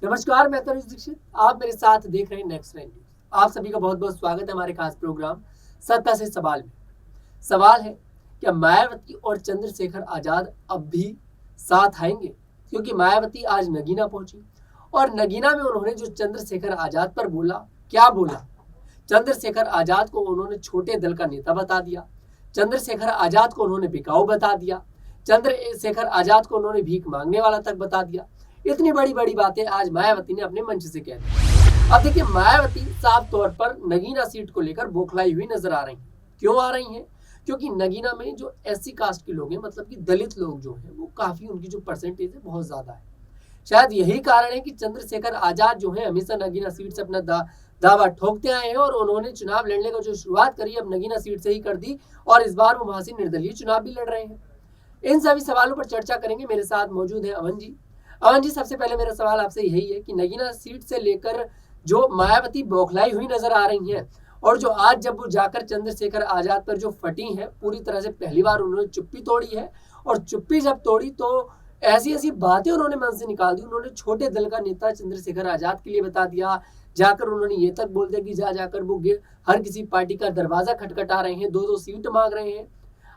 नमस्कार, मैं तनुज दीक्षित। आप मेरे साथ देख रहे हैं नेक्स्ट नाइन न्यूज। आप सभी का बहुत बहुत स्वागत है हमारे खास प्रोग्राम सत्ता से सवाल में। सवाल है, क्या मायावती और चंद्रशेखर आजाद अब भी साथ आएंगे? क्योंकि मायावती आज नगीना पहुंची और नगीना में उन्होंने जो चंद्रशेखर आजाद पर बोला, क्या बोला। चंद्रशेखर आजाद को उन्होंने छोटे दल का नेता बता दिया। चंद्रशेखर आजाद को उन्होंने बिकाऊ बता दिया। चंद्रशेखर आजाद को उन्होंने भीख मांगने वाला तक बता दिया। इतनी बड़ी बड़ी बातें आज मायावती ने अपने मंच से कह दी। अब देखिए, मायावती साफ तौर पर नगीना सीट को लेकर बौखलाई हुई नजर आ रही हैं। क्यों आ रही हैं? क्योंकि नगीना में जो एससी कास्ट के लोग हैं, मतलब कि दलित लोग जो हैं, वो काफी, उनकी जो परसेंटेज है बहुत ज्यादा है। शायद यही कारण है कि चंद्रशेखर आजाद जो है हमेशा नगीना सीट से अपना दावा ठोकते आए हैं और उन्होंने चुनाव लड़ने को जो शुरुआत करी अब नगीना सीट से ही कर दी और इस बार वो वहां से निर्दलीय चुनाव भी लड़ रहे हैं। इन सभी सवालों पर चर्चा करेंगे। मेरे साथ मौजूद है अवन जी। अवन जी, सबसे पहले मेरा सवाल आपसे यही है कि नगीना सीट से लेकर जो मायावती बौखलाई हुई नजर आ रही हैं और जो आज जब वो जाकर चंद्रशेखर आजाद पर जो फटी हैं, पूरी तरह से पहली बार उन्होंने चुप्पी तोड़ी है और चुप्पी जब तोड़ी तो ऐसी ऐसी बातें उन्होंने मन से निकाल दी। उन्होंने छोटे दल का नेता चंद्रशेखर आजाद के लिए बता दिया, जाकर उन्होंने ये तक बोल दिया कि जाकर वो हर किसी पार्टी का दरवाजा खटखटा रहे हैं, 2-2 सीट मांग रहे हैं।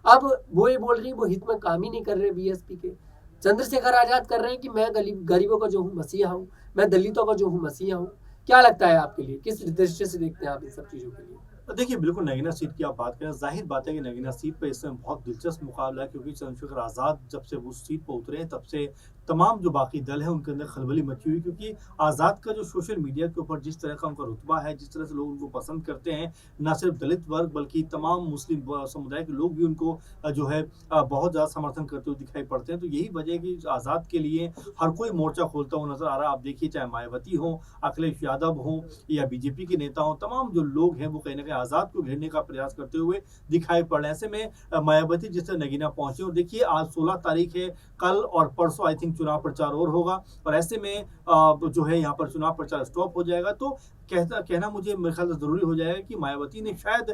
अब वो ये बोल रही है वो हित में काम ही नहीं कर रहे बीएसपी के। चंद्रशेखर आजाद कर रहे हैं कि मैं गरीबों का जो हूँ मसीहा हूँ, मैं दलितों का जो हूँ मसीहा हूँ। क्या लगता है आपके लिए, किस दृष्टि से देखते हैं आप इन सब चीजों के लिए? देखिए, बिल्कुल नगीना सीट की आप बात करें, ज़ाहिर बात है कि नगीना सीट पे इस समय बहुत दिलचस्प मुकाबला है क्योंकि चंद्रशेखर आज़ाद जब से उस सीट पर उतरे हैं, तब से तमाम जो बाकी दल हैं, उनके अंदर खलबली मची हुई क्योंकि आज़ाद का जो सोशल मीडिया के ऊपर जिस तरह का उनका रुतबा है, जिस तरह से लोग उनको पसंद करते हैं, ना सिर्फ दलित वर्ग बल्कि तमाम मुस्लिम समुदाय के लोग भी उनको जो है बहुत ज़्यादा समर्थन करते हुए दिखाई पड़ते हैं। तो यही वजह है कि आज़ाद के लिए हर कोई मोर्चा खोलता हुआ नज़र आ रहा है। आप देखिए, चाहे मायावती हों, अखिलेश यादव हों या बीजेपी के नेता हों, तमाम जो लोग हैं वो कहीं न कहीं आज़ाद को घेरने का प्रयास करते हुए दिखाई पड़ रहे हैं। ऐसे में मायावती जिस तरह नगीना पहुंचे और देखिए आज 16 तारीख है, कल और परसों आई थिंक चुनाव प्रचार और होगा और ऐसे में जो है यहाँ पर चुनाव प्रचार स्टॉप हो जाएगा। तो कहना मुझे मेरे ख्याल से ज़रूरी हो जाएगा कि मायावती ने शायद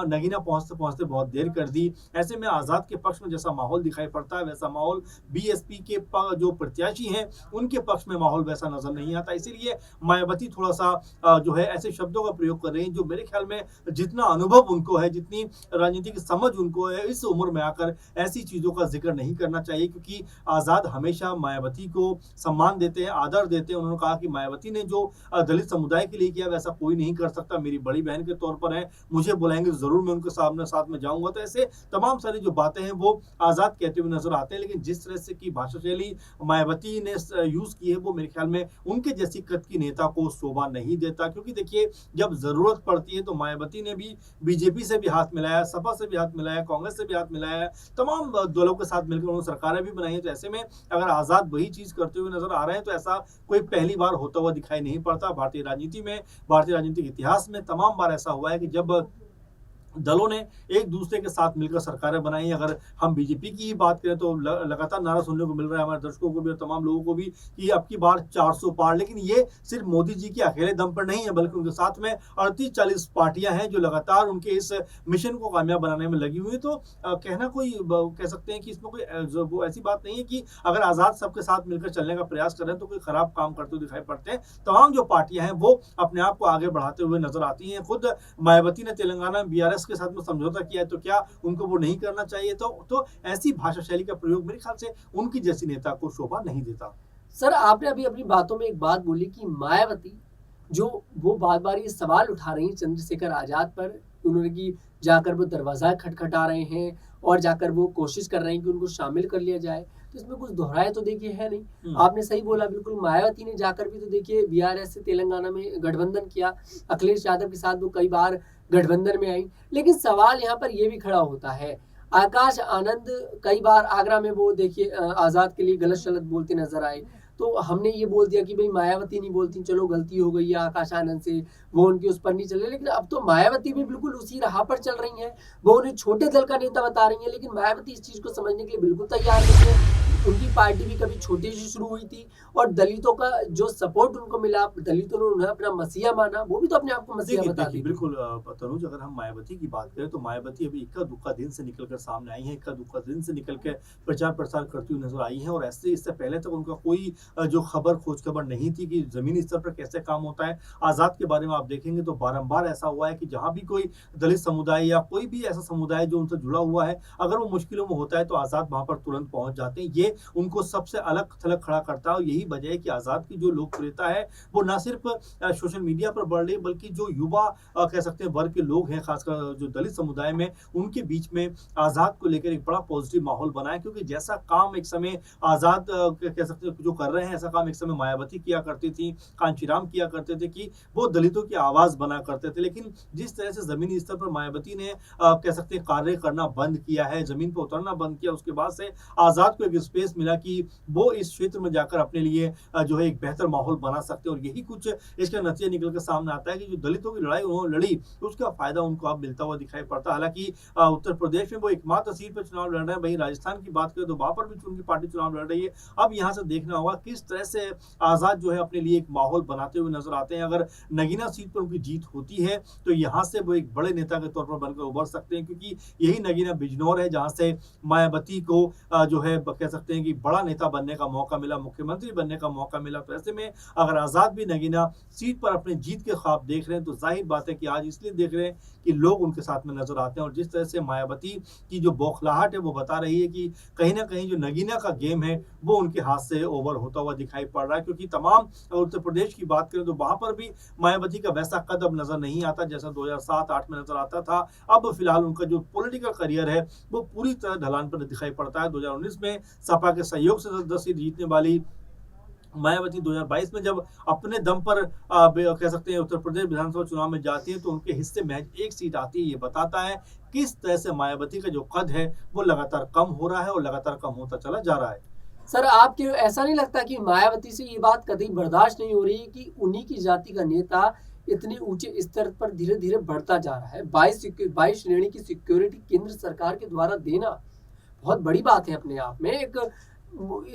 नगीना पहुँचते-पहुँचते बहुत देर कर दी। ऐसे में आज़ाद के पक्ष में जैसा माहौल दिखाई पड़ता है, वैसा माहौल बीएसपी के जो प्रत्याशी हैं, उनके पक्ष में माहौल वैसा नज़र नहीं आता। इसीलिए मायावती थोड़ा-सा जो है ऐसे शब्दों का प्रयोग कर रही हैं, जो मेरे ख्याल में जितना अनुभव उनको है, जितनी राजनीतिक समझ उनको है, इस उम्र में आकर ऐसी चीज़ों का ज़िक्र नहीं करना चाहिए क्योंकि आज़ाद हमेशा मायावती को सम्मान देते हैं, आदर देते हैं। उन्होंने कहा कि मायावती ने जो दलित समुदाय के लिए किया वैसा कोई नहीं कर सकता, मेरी बड़ी बहन के तौर पर है, मुझे बुलाएंगे तो ज़रूर मैं उनके साथ में जाऊँगा। तो ऐसे तमाम सारी जो बातें हैं वो आज़ाद कहते हुए नज़र आते हैं, लेकिन जिस तरह से की भाषा शैली मायावती ने यूज़ की है वो मेरे ख्याल में उनके जैसी कद की नेता को शोभा नहीं देता क्योंकि देखिए, जब ज़रूरत पड़ती है तो मायावती ने भी बीजेपी से भी हाथ मिलाया, सपा से भी हाथ मिलाया, कांग्रेस से भी हाथ मिलाया, तमाम दलों के साथ मिलकर उन्होंने सरकारें भी बनाई हैं। तो ऐसे में अगर आज़ाद वही चीज़ करते हुए नज़र आ रहे हैं तो ऐसा कोई पहली बार होता हुआ दिखाई नहीं पड़ता। भारतीय राजनीति में, भारतीय राजनीतिक इतिहास में तमाम बार ऐसा हुआ है कि जब दलों ने एक दूसरे के साथ मिलकर सरकारें बनाई। अगर हम बीजेपी की ही बात करें तो लगातार नारा सुनने को मिल रहा है हमारे दर्शकों को भी और तमाम लोगों को भी कि अब की बार 400 पार। लेकिन ये सिर्फ मोदी जी के अकेले दम पर नहीं है बल्कि उनके साथ में 38-40 पार्टियां हैं जो लगातार उनके इस मिशन को कामयाब बनाने में लगी हुई है। तो कहना कोई कह सकते हैं कि इसमें कोई वो ऐसी बात नहीं है कि अगर आज़ाद सबके साथ मिलकर चलने का प्रयास कर रहे हैं तो कोई खराब काम करते हुए दिखाई पड़ते हैं। तमाम जो पार्टियां हैं वो अपने आप को आगे बढ़ाते हुए नजर आती हैं। खुद मायावती ने तेलंगाना में बीआरएस के साथ में समझौता किया है तो क्या उनको वो नहीं करना चाहिए? तो ऐसी भाषा शैली का प्रयोग मेरे ख्याल से उनकी जैसी नेता को शोभा नहीं देता। सर, आपने अभी अपनी बातों में एक बात बोली कि मायावती जो वो बार बार ये सवाल उठा रही हैं चंद्रशेखर आजाद पर, उन्होंने कि जाकर वो दरवाजा खटखटा रहे हैं और जाकर वो कोशिश कर रहे हैं कि उनको शामिल कर लिया जाए। तो इसमें कुछ दोहराए तो देखिए है नहीं। आपने सही बोला, बिल्कुल। मायावती ने जाकर भी तो देखिए बीआरएस से तेलंगाना में गठबंधन किया, अखिलेश यादव के साथ वो कई बार गठबंधन में आई। लेकिन सवाल यहाँ पर ये भी खड़ा होता है, आकाश आनंद कई बार आगरा में वो देखिए आजाद के लिए गलत शलत बोलते नजर आए। तो हमने ये बोल दिया कि भाई मायावती नहीं बोलती, चलो गलती हो गई है आकाश आनंद से, वो उनके उस पर नहीं चले। लेकिन अब तो मायावती भी बिल्कुल उसी राह पर चल रही हैं, वो उन्हें छोटे दल का नेता बता रही हैं, लेकिन मायावती इस चीज को समझने के लिए बिल्कुल तैयार नहीं है। उनकी पार्टी भी कभी छोटी सी शुरू हुई थी और दलितों का जो सपोर्ट उनको मिला, दलितों ने उन्हें अपना मसीहा माना, वो भी तो अपने आप को मसीहा देखिए बता देखिए, दी। बिल्कुल तनुज, अगर हम मायावती की बात करें तो मायावती अभी इक्का-दुक्का दिन से निकल कर सामने आई हैं, इक्का-दुक्का दिन से निकल के प्रचार-प्रसार करती हुई नज़र आई हैं और ऐसे इससे पहले तक उनका कोई जो खोज-खबर नहीं थी कि ज़मीनी स्तर पर कैसे काम होता है। आज़ाद के बारे में आप देखेंगे तो बारंबार ऐसा हुआ है कि जहाँ भी कोई दलित समुदाय या कोई भी ऐसा समुदाय जो उनसे जुड़ा हुआ है, अगर वो मुश्किलों में होता है तो आज़ाद वहाँ पर तुरंत पहुँच जाते हैं। ये उनको सबसे अलग-थलग खड़ा करता है और यही वजह है कि आज़ाद की जो लोकप्रियता है, वो ना सिर्फ़ सोशल मीडिया पर बढ़ रही है, बल्कि जो युवा कह सकते हैं वर्ग के लोग हैं, खासकर जो दलित समुदाय में, उनके बीच में आज़ाद को लेकर एक बड़ा पॉजिटिव माहौल बना है, क्योंकि जैसा काम एक समय आज़ाद कह सकते हैं जो कर रहे हैं, ऐसा काम एक समय मायावती किया करती थी, कांचीराम किया करते थे कि वो दलितों की आवाज़ बना करते थे। लेकिन जिस तरह से ज़मीनी स्तर पर मायावती ने कह सकते हैं कार्य करना बंद किया है, ज़मीन पे उतरना बंद किया, उसके बाद से आज़ाद को एक स्पेस मिला कि वो इस क्षेत्र में जाकर अपने लिए जो है एक बेहतर माहौल बना सकते हैं और यही कुछ इसका नतीजा निकल कर सामने आता है कि जो दलितों की लड़ाई उन्होंने लड़ी, उसका फ़ायदा उनको अब मिलता हुआ दिखाई पड़ता है। हालाँकि उत्तर प्रदेश में वो एकमात्र सीट पे चुनाव लड़ रहे हैं, वहीं राजस्थान की बात करें तो वहाँ पर भी उनकी पार्टी चुनाव लड़ रही है। अब यहाँ से देखना होगा किस तरह से आज़ाद जो है अपने लिए एक माहौल बनाते हुए नज़र आते हैं। अगर नगीना सीट पर उनकी जीत होती है, तो यहाँ से वो एक बड़े नेता के तौर पर बनकर उभर सकते हैं, क्योंकि यही नगीना बिजनौर है जहाँ से मायावती को जो है कह सकते हैं कि बड़ा नेता बनने का मौका मिला, मुख्यमंत्री बनने का मौका मिला। तो ऐसे में अगर आज़ाद भी नगीना सीट पर अपनी जीत के ख्वाब देख रहे हैं, तो ज़ाहिर बात है कि आज इसलिए देख रहे हैं कि लोग उनके साथ में नज़र आते हैं और जिस तरह से मायावती की जो बौखलाहट है वो बता रही है कि कहीं न कहीं जो नगीना का गेम है वो उनके हाथ से ओवर होता हुआ दिखाई पड़ रहा है, क्योंकि तमाम उत्तर प्रदेश की बात करें तो वहाँ पर भी मायावती का वैसा कद अब नज़र नहीं आता जैसा 2007-8 में नज़र आता था। अब फिलहाल उनका जो पॉलिटिकल करियर है वो पूरी तरह ढलान पर दिखाई पड़ता है। 2019 में सपा के सहयोग से सदस्य जीतने वाली मायावती 2022 में जब अपने दम पर कह सकते हैं उत्तर प्रदेश विधानसभा चुनाव में जाती है, तो उनके हिस्से महज एक सीट आती है। ये बताता है किस तरह से मायावती का जो कद है वो लगातार कम हो रहा है और लगातार कम होता चला जा रहा है। सर, आपके ऐसा नहीं लगता कि मायावती से ये बात कतई बर्दाश्त नहीं हो रही है कि उन्हीं की जाति का नेता इतने ऊंचे स्तर पर धीरे धीरे बढ़ता जा रहा है? 22 श्रेणी की सिक्योरिटी केंद्र सरकार के द्वारा देना बहुत बड़ी बात है अपने आप में। एक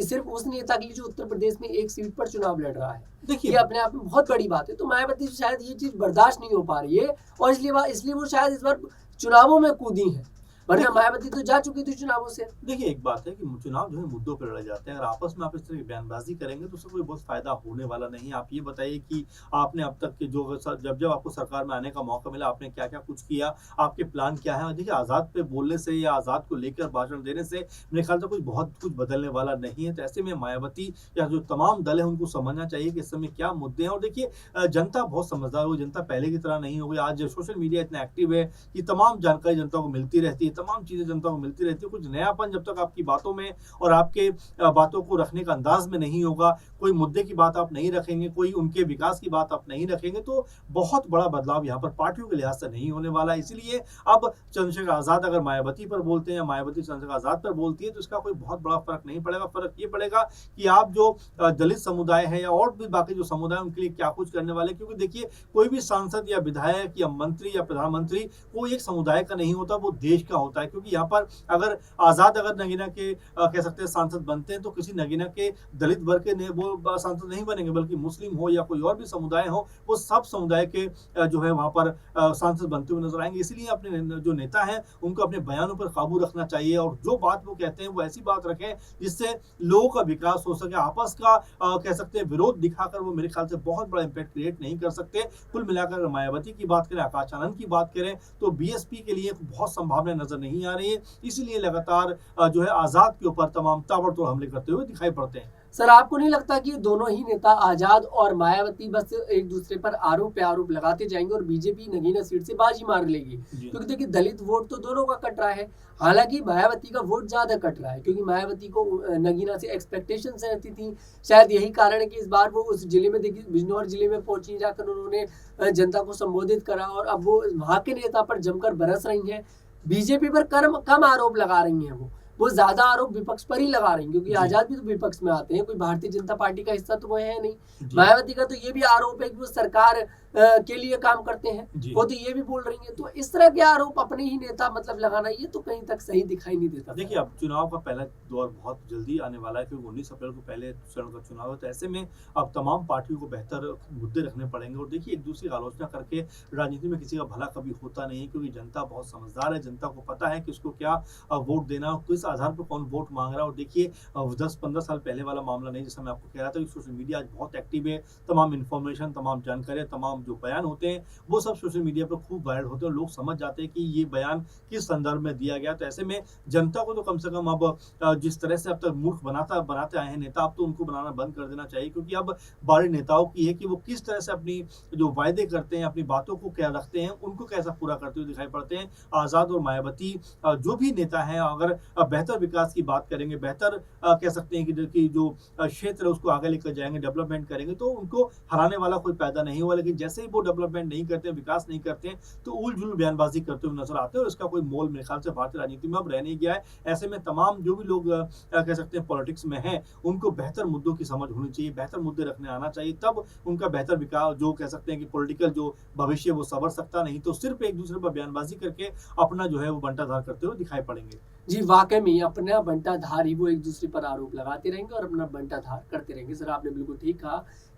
सिर्फ उस नेता के लिए जो उत्तर प्रदेश में एक सीट पर चुनाव लड़ रहा है, देखिए ये अपने आप में बहुत बड़ी बात है। तो मायावती से शायद ये चीज बर्दाश्त नहीं हो पा रही है और इसलिए वो शायद इस बार चुनावों में कूदी है, वरना मायावती तो जा चुकी थी चुनावों से। देखिए, एक बात है कि चुनाव जो है मुद्दों पर लड़े जाते हैं। अगर आपस में आप इस तरह की बयानबाजी करेंगे तो उससे कोई बहुत फ़ायदा होने वाला नहीं है। आप ये बताइए कि आपने अब तक के जो जब आपको सरकार में आने का मौका मिला, आपने क्या-क्या कुछ किया, आपके प्लान क्या है? और देखिए, आज़ाद पे बोलने से या आज़ाद को लेकर भाषण देने से मेरे ख्याल से कुछ बहुत कुछ बदलने वाला नहीं है। तो ऐसे में मायावती या जो तमाम दल है उनको समझना चाहिए कि इस समय क्या मुद्दे हैं। और देखिए, जनता बहुत समझदार हो, जनता पहले की तरह नहीं हो गई। आज सोशल मीडिया इतना एक्टिव है कि तमाम जानकारी जनता को मिलती रहती है, तमाम चीज़ें जनता को मिलती रहती है। कुछ नयापन जब तक आपकी बातों में और आपके बातों को रखने का अंदाज में नहीं होगा, कोई मुद्दे की बात आप नहीं रखेंगे, कोई उनके विकास की बात आप नहीं रखेंगे, तो बहुत बड़ा बदलाव यहाँ पर पार्टियों के लिहाज से नहीं होने वाला है। इसीलिए अब चंद्रशेखर आज़ाद अगर मायावती पर बोलते हैं या मायावती चंद्रशेखर आज़ाद पर बोलती है, तो इसका कोई बहुत बड़ा फर्क नहीं पड़ेगा। फर्क ये पड़ेगा कि आप जो दलित समुदाय है या और भी बाकी जो समुदाय उनके लिए क्या कुछ करने वाले। क्योंकि देखिए, कोई भी सांसद या विधायक या मंत्री या प्रधानमंत्री कोई एक समुदाय का नहीं होता, वो देश का होता है। क्योंकि यहाँ पर अगर आज़ाद अगर नगीना के कह सकते हैं सांसद बनते हैं, तो किसी नगीना के दलित वर्ग के वो सांसद नहीं बनेंगे, बल्कि मुस्लिम हो या कोई और भी समुदाय हो, वो सब समुदाय के जो है वहाँ पर सांसद बनते हुए नजर आएंगे। इसलिए अपने जो नेता हैं उनको अपने बयानों पर काबू रखना चाहिए और जो बात वो कहते हैं वो ऐसी बात रखें जिससे लोगों का विकास हो सके। आपस का कह सकते हैं विरोध दिखाकर वो मेरे ख्याल से बहुत बड़ा इम्पैक्ट क्रिएट नहीं कर सकते। कुल मिलाकर मायावती की बात करें, आकाश आनंद की बात करें, तो बीएसपी के लिए बहुत संभावनाएं नजर नहीं आ रही है। इसलिए लगातार जो है आज़ाद के ऊपर तमाम ताबड़तोड़ हमले करते हुए दिखाई पड़ते हैं। सर, आपको नहीं लगता कि दोनों ही नेता आजाद और मायावती बस एक दूसरे पर आरोप पे आरोप लगाते जाएंगे और बीजेपी नगीना सीट से बाजी मार लेगी? क्योंकि देखिए, दलित वोट तो दोनों का कट रहा है। हालांकि मायावती का वोट ज्यादा कट रहा है क्योंकि मायावती को नगीना से एक्सपेक्टेशन रहती थी। शायद यही कारण है कि इस बार वो उस जिले में, देखिए बिजनौर जिले में पहुंची, जाकर उन्होंने जनता को संबोधित करा और अब वो वहां के नेता पर जमकर बरस रही है। बीजेपी पर कम आरोप लगा रही है वो। वो ज्यादा आरोप विपक्ष पर ही लगा रही हैं, क्योंकि जी। आजाद भी तो विपक्ष में आते हैं, कोई भारतीय जनता पार्टी का हिस्सा तो वो है नहीं। जी। मायावती का तो ये भी आरोप है कि वो सरकार के लिए काम करते हैं, जी। वो तो ये भी बोल रही है। तो इस तरह के आरोप अपने ही नेता मतलब लगाना, ये तो कहीं तक सही दिखाई नहीं देता। देखिए, अब चुनाव का पहला दौर बहुत जल्दी आने वाला है, क्योंकि 19 अप्रैल को पहले चरण का चुनाव है। तो ऐसे में अब तमाम पार्टियों को बेहतर मुद्दे रखने पड़ेंगे। और देखिए, एक दूसरे की आलोचना करके राजनीति में किसी का भला कभी होता नहीं है, क्योंकि जनता बहुत समझदार है। जनता को पता है कि उसको क्या वोट देना और किस आधार पर कौन वोट मांग रहा है। और देखिए, 10-15 साल पहले वाला मामला नहीं, जैसा मैं आपको कह रहा था कि सोशल मीडिया आज बहुत एक्टिव है। तमाम इन्फॉर्मेशन, तमाम जानकारियाँ, तमाम जो बयान होते हैं, वो सब सोशल मीडिया पर खूब वायरल होते हैं और लोग समझ जाते हैं कि ये बयान किस संदर्भ में दिया गया। तो ऐसे में जनता को तो कम से कम अब जिस तरह से अब तक मूर्ख बनाते आए हैं नेता, अब तो उनको बनाना बंद कर देना चाहिए। क्योंकि अब बारी नेताओं की है कि वो किस तरह से अपनी जो वायदे करते हैं, अपनी बातों को क्या रखते हैं, उनको कैसा पूरा करते हुए दिखाई पड़ते हैं। आज़ाद और मायावती जो भी नेता हैं, अगर बेहतर विकास की बात करेंगे, बेहतर कह सकते हैं कि जो क्षेत्र है उसको आगे लेकर जाएंगे, डेवलपमेंट करेंगे, तो उनको हराने वाला कोई पैदा नहीं हुआ। लेकिन जैसे ही वो डेवलपमेंट नहीं करते हैं, विकास नहीं करते हैं, तो उल-जुल बयानबाजी करते हुए नजर आते हैं। और इसका कोई मोल मेरे ख्याल से भारतीय राजनीति में अब रह नहीं गया है। ऐसे में तमाम जो भी लोग कह सकते हैं पॉलिटिक्स में हैं, उनको बेहतर मुद्दों की समझ होनी चाहिए, बेहतर मुद्दे रखने आना चाहिए, तब उनका बेहतर विकास, जो कह सकते हैं कि पॉलिटिकल जो भविष्य वो संवर सकता। नहीं तो सिर्फ एक दूसरे पर बयानबाजी करके अपना जो है वो बंटाधार करते हुए दिखाई पड़ेंगे। जी, वाक़ई में अपना बंटाधार ही वो एक दूसरे पर आरोप लगाते रहेंगे और अपना बंटाधार करते रहेंगे। सर, आपने बिल्कुल ठीक कहा।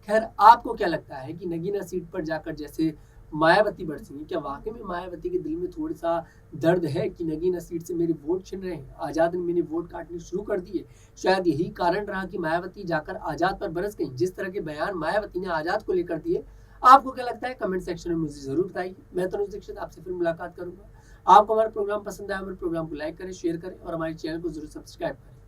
ख़ैर, आपको क्या लगता है कि नगीना सीट पर जाकर जैसे मायावती बरसेंगी, क्या वाक़ई में मायावती के दिल में थोड़ा-सा दर्द है कि नगीना सीट से मेरे वोट छिन रहे हैं, आज़ाद ने मेरे वोट काटने शुरू कर दिए? शायद यही कारण रहा कि मायावती जाकर आज़ाद पर बरस गईं। जिस तरह के बयान मायावती ने आज़ाद को लेकर दिए, आपको क्या लगता है? कमेंट सेक्शन में मुझे ज़रूर बताइए। मैं तनुज दीक्षित आपसे फिर मुलाकात करूँगा। आपको हमारा प्रोग्राम पसंद आया, हमारे प्रोग्राम को लाइक करें, शेयर करें और हमारे चैनल को ज़रूर सब्सक्राइब करें।